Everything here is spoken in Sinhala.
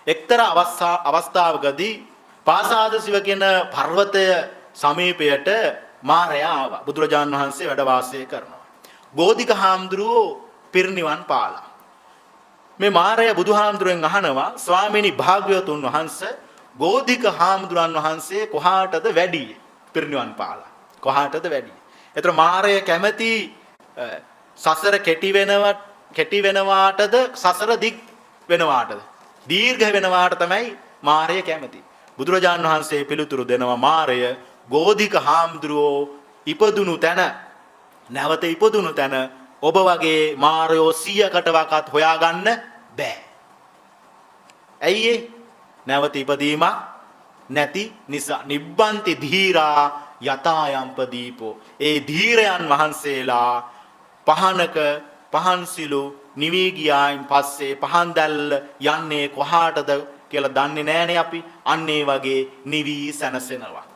එක්තරා අවස්ථාවකදී පාසාද සිව කියන පර්වතය සමීපයට මාරයා ආවා. බුදුරජාණන් වහන්සේ වැඩ වාසය කරනවා. බෝධික හාමුදුරුවෝ පිරිනිවන් පාලා. මේ මාරයා බුදුහාමුදුරුවෙන් අහනවා ස්වාමීනි භාග්‍යවතුන් වහන්සේ බෝධික හාමුදුරන් වහන්සේ කොහාටද වැඩි පිරිනිවන් පාලා. කොහාටද වැඩි? ඒතර මාරය කැමැති සසර කෙටි වෙනවාටද සසර දිග් වෙනවාටද? දීර්ඝ වෙනවාට තමයි මාරය කැමැති. බුදුරජාණන් වහන්සේ පිළිතුරු දෙනවා මාරය ගෝධික හාමුදුරුවෝ ඉපදුණු තැන නැවත ඉපදුණු තැන ඔබ වගේ මාරයෝ 100කට වකත් හොයාගන්න බෑ. ඇයි නැවත ඉපදීමක් නැති නිසා. නිබ්බන්ති ධීරා යතායම්පදීපෝ. ඒ ධීරයන් වහන්සේලා පහනක පහන්සිලු නිවී ගියායින් පස්සේ පහන් දැල්ල යන්නේ කොහාටද කියලා දන්නේ නැහනේ අපි. අන්න ඒ වගේ නිවී සැනසෙනවා.